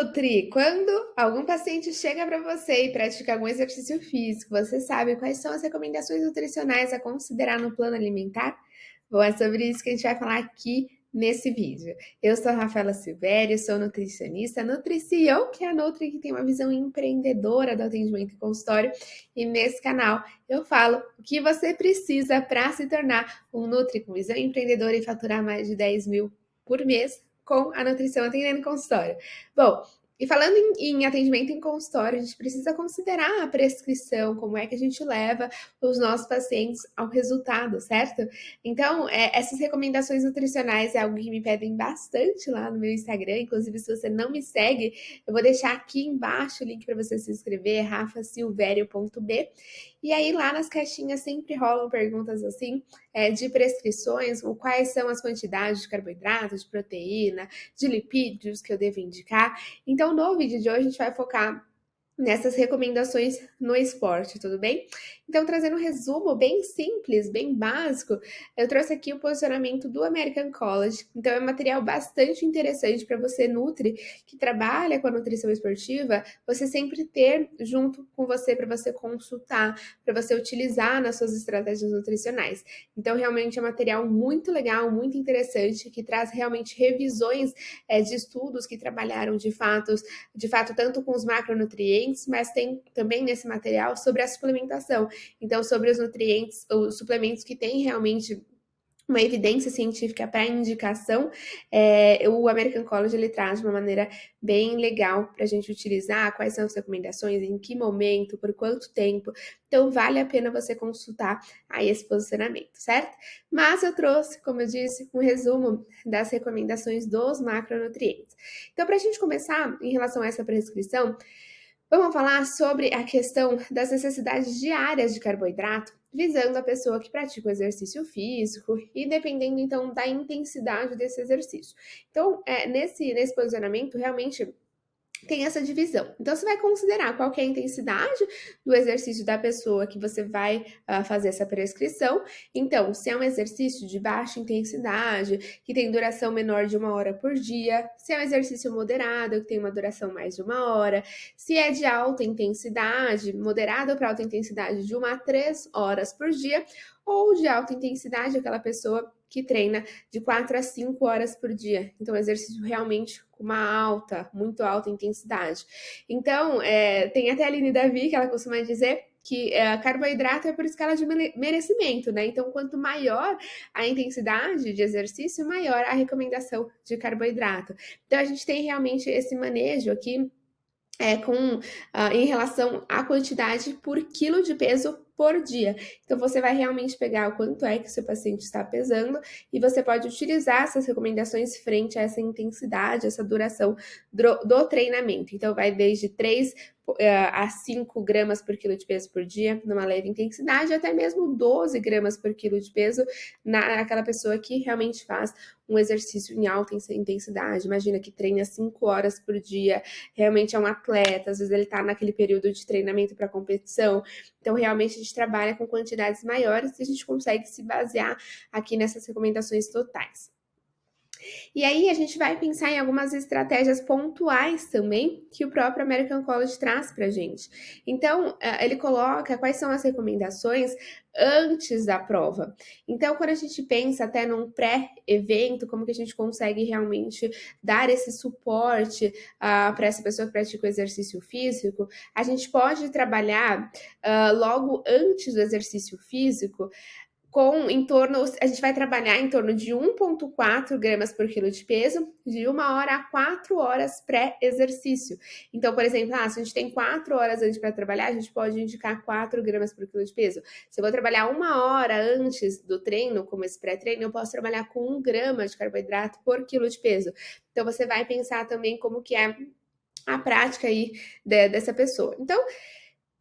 Nutri, quando algum paciente chega para você e pratica algum exercício físico, você sabe quais são as recomendações nutricionais a considerar no plano alimentar? Bom, é sobre isso que a gente vai falar aqui nesse vídeo. Eu sou a Rafaela Silvério, sou nutricionista, NutriCEO, que é a Nutri que tem uma visão empreendedora do atendimento em consultório, e nesse canal eu falo o que você precisa para se tornar um Nutri com visão empreendedora e faturar mais de 10 mil por mês com a nutrição atendendo em consultório. Bom, e falando em atendimento em consultório, a gente precisa considerar a prescrição, como é que a gente leva os nossos pacientes ao resultado, certo? Então, essas recomendações nutricionais é algo que me pedem bastante lá no meu Instagram. Inclusive, se você não me segue, eu vou deixar aqui embaixo o link para você se inscrever, rafasilverio.b. E aí, lá nas caixinhas sempre rolam perguntas assim, de prescrições, ou quais são as quantidades de carboidratos, de proteína, de lipídios que eu devo indicar. Então, no vídeo de hoje, a gente vai focar nessas recomendações no esporte, tudo bem? Então, trazendo um resumo bem simples, bem básico, eu trouxe aqui o posicionamento do American College. Então, é um material bastante interessante para você, Nutri, que trabalha com a nutrição esportiva, você sempre ter junto com você para você consultar, para você utilizar nas suas estratégias nutricionais. Então, realmente é um material muito legal, muito interessante, que traz realmente revisões de estudos que trabalharam de fato, tanto com os macronutrientes, mas tem também nesse material sobre a suplementação. Então, sobre os nutrientes, os suplementos que têm realmente uma evidência científica para indicação, o American College ele traz de uma maneira bem legal para a gente utilizar, quais são as recomendações, em que momento, por quanto tempo. Então, vale a pena você consultar aí esse posicionamento, certo? Mas eu trouxe, como eu disse, um resumo das recomendações dos macronutrientes. Então, para a gente começar em relação a essa prescrição, vamos falar sobre a questão das necessidades diárias de carboidrato, visando a pessoa que pratica o exercício físico e dependendo, então, da intensidade desse exercício. Então, nesse posicionamento, realmente tem essa divisão. Então, você vai considerar qual que é a intensidade do exercício da pessoa que você vai fazer essa prescrição. Então, se é um exercício de baixa intensidade, que tem duração menor de 1 hora por dia, se é um exercício moderado, que tem uma duração mais de 1 hora, se é de alta intensidade, moderado para alta intensidade, de 1 a 3 horas por dia, ou de alta intensidade, aquela pessoa que treina de 4 a 5 horas por dia. Então, exercício realmente com uma muito alta intensidade. Então, tem até a Aline Davi, que ela costuma dizer que carboidrato é por escala de merecimento, né? Então, quanto maior a intensidade de exercício, maior a recomendação de carboidrato. Então, a gente tem realmente esse manejo aqui em relação à quantidade por quilo de peso por dia. Então, você vai realmente pegar o quanto é que o seu paciente está pesando e você pode utilizar essas recomendações frente a essa intensidade, essa duração do treinamento. Então, vai desde 3 a 5 gramas por quilo de peso por dia, numa leve intensidade, até mesmo 12 gramas por quilo de peso naquela pessoa que realmente faz um exercício em alta intensidade. Imagina que treina 5 horas por dia, realmente é um atleta, às vezes ele está naquele período de treinamento para competição. Então, realmente, a gente trabalha com quantidades maiores e a gente consegue se basear aqui nessas recomendações totais. E aí a gente vai pensar em algumas estratégias pontuais também que o próprio American College traz para a gente. Então, ele coloca quais são as recomendações antes da prova. Então, quando a gente pensa até num pré-evento, como que a gente consegue realmente dar esse suporte para essa pessoa que pratica o exercício físico, a gente pode trabalhar logo antes do exercício físico a gente vai trabalhar em torno de 1,4 gramas por quilo de peso, de 1 hora a 4 horas pré-exercício. Então, por exemplo, se a gente tem 4 horas antes para trabalhar, a gente pode indicar 4 gramas por quilo de peso. Se eu vou trabalhar 1 hora antes do treino, como esse pré-treino, eu posso trabalhar com 1 grama de carboidrato por quilo de peso. Então, você vai pensar também como que é a prática aí dessa pessoa. Então,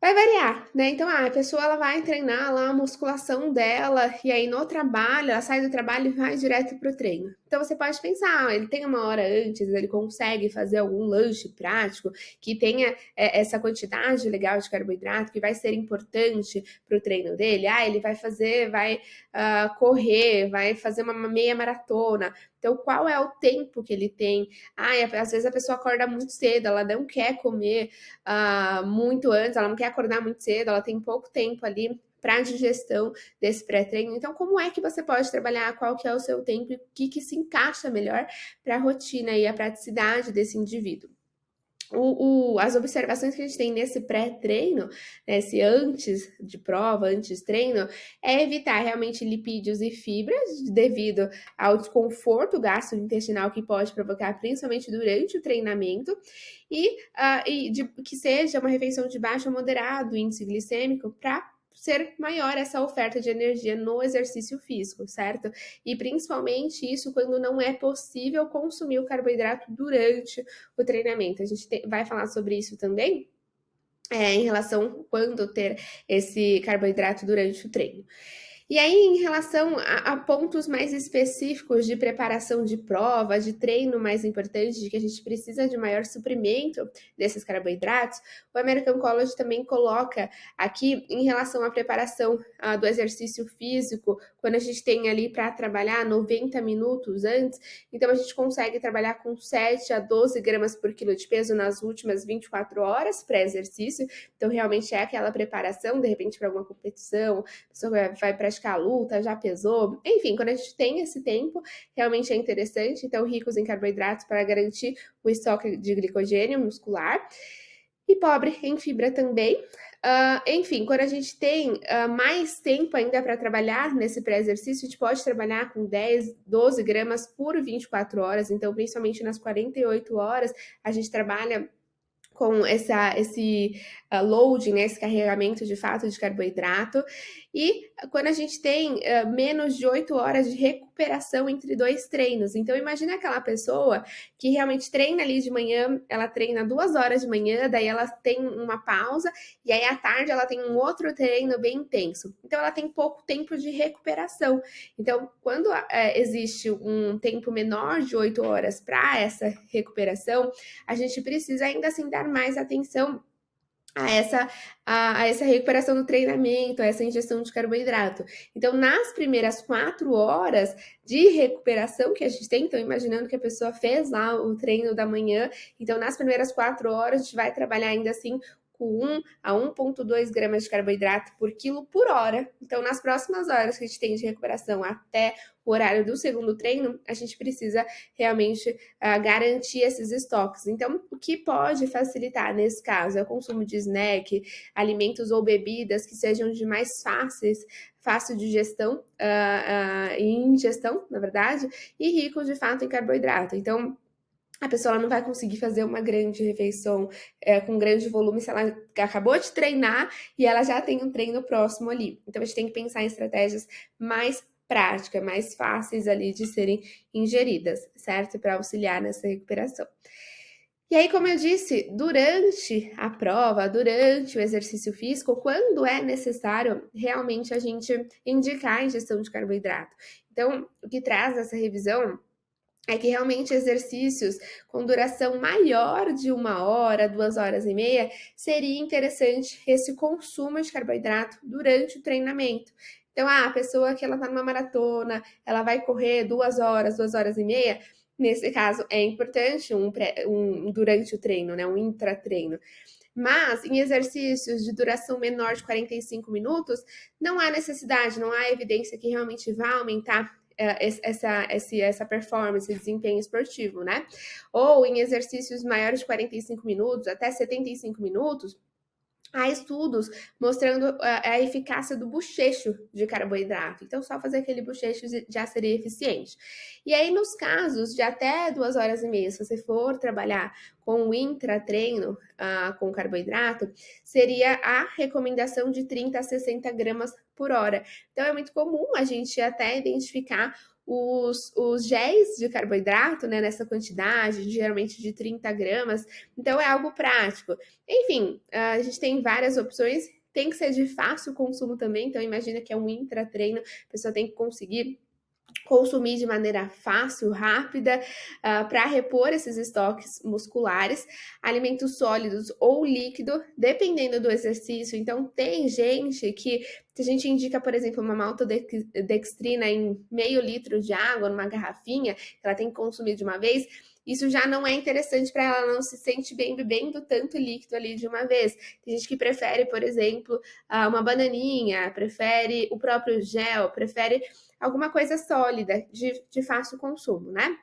vai variar, né? Então, a pessoa ela vai treinar lá a musculação dela e aí no trabalho, ela sai do trabalho e vai direto pro treino. Então, você pode pensar, ele tem 1 hora antes, ele consegue fazer algum lanche prático que tenha essa quantidade legal de carboidrato que vai ser importante pro treino dele. Ele vai correr, vai fazer uma meia maratona. Então, qual é o tempo que ele tem? Às vezes a pessoa acorda muito cedo, ela não quer comer muito antes, ela não quer acordar muito cedo, ela tem pouco tempo ali para a digestão desse pré-treino. Então, como é que você pode trabalhar? Qual que é o seu tempo e o que se encaixa melhor para a rotina e a praticidade desse indivíduo? As observações que a gente tem nesse pré-treino, nesse antes de prova, antes treino, é evitar realmente lipídios e fibras devido ao desconforto gastrointestinal que pode provocar, principalmente durante o treinamento, que seja uma refeição de baixo a moderado índice glicêmico para ser maior essa oferta de energia no exercício físico, certo? E principalmente isso quando não é possível consumir o carboidrato durante o treinamento. A gente vai falar sobre isso também, em relação quando ter esse carboidrato durante o treino. E aí, em relação a pontos mais específicos de preparação de prova, de treino mais importante, de que a gente precisa de maior suprimento desses carboidratos, o American College também coloca aqui em relação à preparação do exercício físico, quando a gente tem ali para trabalhar 90 minutos antes, então a gente consegue trabalhar com 7 a 12 gramas por quilo de peso nas últimas 24 horas pré-exercício, então realmente é aquela preparação, de repente para alguma competição, a pessoa vai praticar a luta, já pesou, enfim, quando a gente tem esse tempo, realmente é interessante, então ricos em carboidratos para garantir o estoque de glicogênio muscular, e pobre em fibra também. Enfim, quando a gente tem mais tempo ainda para trabalhar nesse pré-exercício, a gente pode trabalhar com 10, 12 gramas por 24 horas, então principalmente nas 48 horas, a gente trabalha com esse loading, né, esse carregamento de fato de carboidrato. E quando a gente tem menos de 8 horas de recuperação entre dois treinos. Então, imagina aquela pessoa que realmente treina ali de manhã, ela treina 2 horas de manhã, daí ela tem uma pausa, e aí à tarde ela tem um outro treino bem intenso. Então, ela tem pouco tempo de recuperação. Então, quando existe um tempo menor de 8 horas para essa recuperação, a gente precisa ainda assim dar mais atenção a essa recuperação do treinamento, a essa ingestão de carboidrato. Então, nas primeiras 4 horas de recuperação que a gente tem, então imaginando que a pessoa fez lá o treino da manhã, então nas primeiras 4 horas a gente vai trabalhar ainda assim com 1 a 1,2 gramas de carboidrato por quilo por hora. Então, nas próximas horas que a gente tem de recuperação até o horário do segundo treino, a gente precisa realmente garantir esses estoques. Então, o que pode facilitar nesse caso é o consumo de snack, alimentos ou bebidas que sejam de mais fácil de digestão e ingestão, na verdade, e ricos de fato em carboidrato. Então, a pessoa não vai conseguir fazer uma grande refeição com grande volume se ela acabou de treinar e ela já tem um treino próximo ali. Então, a gente tem que pensar em estratégias mais práticas, mais fáceis ali de serem ingeridas, certo? Para auxiliar nessa recuperação. E aí, como eu disse, durante a prova, durante o exercício físico, quando é necessário realmente a gente indicar a ingestão de carboidrato. Então, o que traz essa revisão é que realmente exercícios com duração maior de 1 hora, 2 horas e meia, seria interessante esse consumo de carboidrato durante o treinamento. Então, a pessoa que ela tá numa maratona, ela vai correr 2 horas, 2 horas e meia, nesse caso é importante durante o treino, né, um intratreino. Mas em exercícios de duração menor de 45 minutos, não há necessidade, não há evidência que realmente vá aumentar essa performance, esse desempenho esportivo, né? Ou em exercícios maiores de 45 minutos, até 75 minutos, há estudos mostrando a eficácia do bochecho de carboidrato. Então, só fazer aquele bochecho já seria eficiente. E aí, nos casos de até 2 horas e meia, se você for trabalhar com o intratreino, com carboidrato, seria a recomendação de 30 a 60 gramas por hora. Então, é muito comum a gente até identificar os géis de carboidrato, né, nessa quantidade, geralmente de 30 gramas. Então, é algo prático. Enfim, a gente tem várias opções, tem que ser de fácil consumo também, então imagina que é um intratreino, a pessoa tem que conseguir consumir de maneira fácil, rápida, para repor esses estoques musculares, alimentos sólidos ou líquido, dependendo do exercício. Então, tem gente que, se a gente indica, por exemplo, uma maltodextrina em meio litro de água, numa garrafinha, que ela tem que consumir de uma vez, isso já não é interessante para ela, ela não se sente bem bebendo tanto líquido ali de uma vez. Tem gente que prefere, por exemplo, uma bananinha, prefere o próprio gel, prefere alguma coisa sólida, de fácil consumo, né?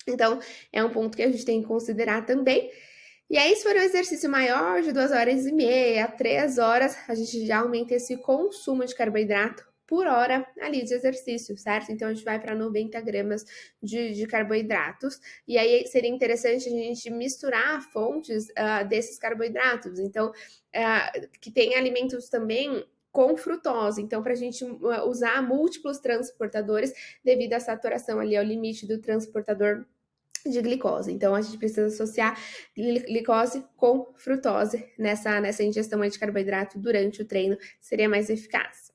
Então, é um ponto que a gente tem que considerar também. E aí, se for um exercício maior, de 2 horas e meia, 3 horas, a gente já aumenta esse consumo de carboidrato por hora ali de exercício, certo? Então, a gente vai para 90 gramas de carboidratos. E aí, seria interessante a gente misturar fontes desses carboidratos. Então, que tem alimentos também com frutose. Então, para a gente usar múltiplos transportadores devido à saturação ali ao limite do transportador de glicose. Então, a gente precisa associar glicose com frutose nessa ingestão de carboidrato durante o treino, seria mais eficaz.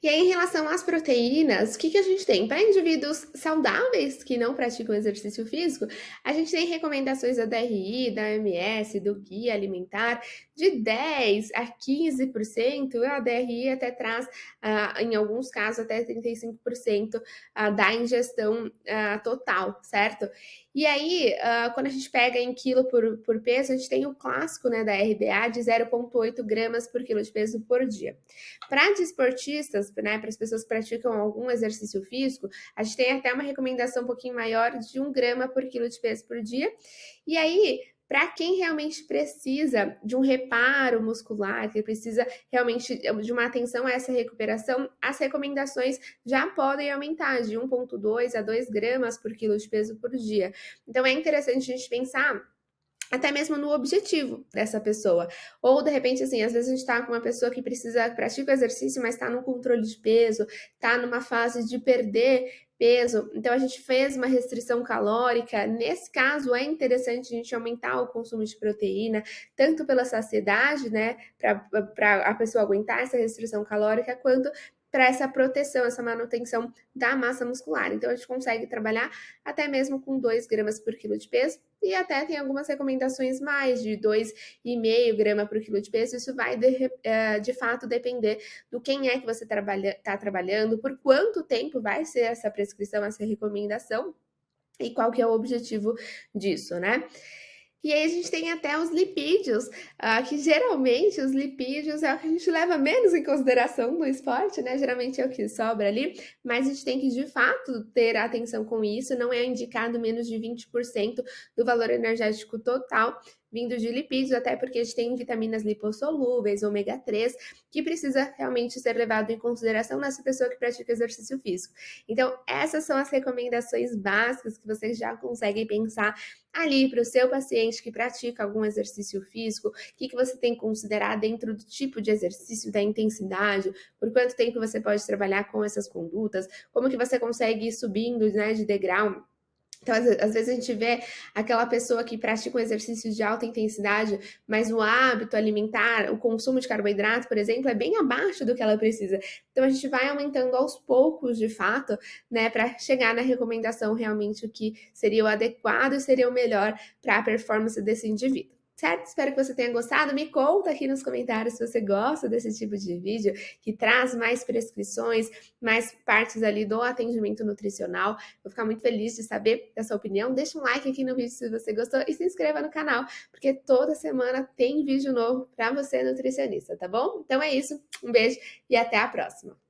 E aí, em relação às proteínas, o que a gente tem? Para indivíduos saudáveis que não praticam exercício físico, a gente tem recomendações da DRI, da OMS, do Guia Alimentar, de 10 a 15%, a DRI até traz, em alguns casos, até 35% da ingestão total, certo? E aí, quando a gente pega em quilo por peso, a gente tem o clássico, né, da RBA de 0,8 gramas por quilo de peso por dia. Para desportistas, né, para as pessoas que praticam algum exercício físico, a gente tem até uma recomendação um pouquinho maior de 1 grama por quilo de peso por dia. E aí, para quem realmente precisa de um reparo muscular, que precisa realmente de uma atenção a essa recuperação, as recomendações já podem aumentar de 1,2 a 2 gramas por quilo de peso por dia. Então é interessante a gente pensar até mesmo no objetivo dessa pessoa. Ou, de repente, assim, às vezes a gente tá com uma pessoa que pratica o exercício, mas tá no controle de peso, tá numa fase de perder peso, então a gente fez uma restrição calórica. Nesse caso, é interessante a gente aumentar o consumo de proteína, tanto pela saciedade, né, para a pessoa aguentar essa restrição calórica, quanto para essa proteção, essa manutenção da massa muscular. Então, a gente consegue trabalhar até mesmo com 2 gramas por quilo de peso, e até tem algumas recomendações mais de 2,5 gramas por quilo de peso. Isso vai de fato depender do quem é que você está trabalhando, por quanto tempo vai ser essa prescrição, essa recomendação e qual que é o objetivo disso, né? E aí a gente tem até os lipídios, que geralmente os lipídios é o que a gente leva menos em consideração no esporte, né? Geralmente é o que sobra ali, mas a gente tem que de fato ter atenção com isso, não é indicado menos de 20% do valor energético total vindo de lipídios, até porque a gente tem vitaminas lipossolúveis, ômega 3, que precisa realmente ser levado em consideração nessa pessoa que pratica exercício físico. Então, essas são as recomendações básicas que vocês já conseguem pensar ali para o seu paciente que pratica algum exercício físico, o que você tem que considerar dentro do tipo de exercício, da intensidade, por quanto tempo você pode trabalhar com essas condutas, como que você consegue ir subindo, né, de degrau. Então, às vezes a gente vê aquela pessoa que pratica um exercício de alta intensidade, mas o hábito alimentar, o consumo de carboidrato, por exemplo, é bem abaixo do que ela precisa. Então, a gente vai aumentando aos poucos, de fato, né, para chegar na recomendação realmente o que seria o adequado e seria o melhor para a performance desse indivíduo. Certo? Espero que você tenha gostado. Me conta aqui nos comentários se você gosta desse tipo de vídeo que traz mais prescrições, mais partes ali do atendimento nutricional. Vou ficar muito feliz de saber da sua opinião. Deixa um like aqui no vídeo se você gostou e se inscreva no canal, porque toda semana tem vídeo novo para você, nutricionista, tá bom? Então é isso. Um beijo e até a próxima.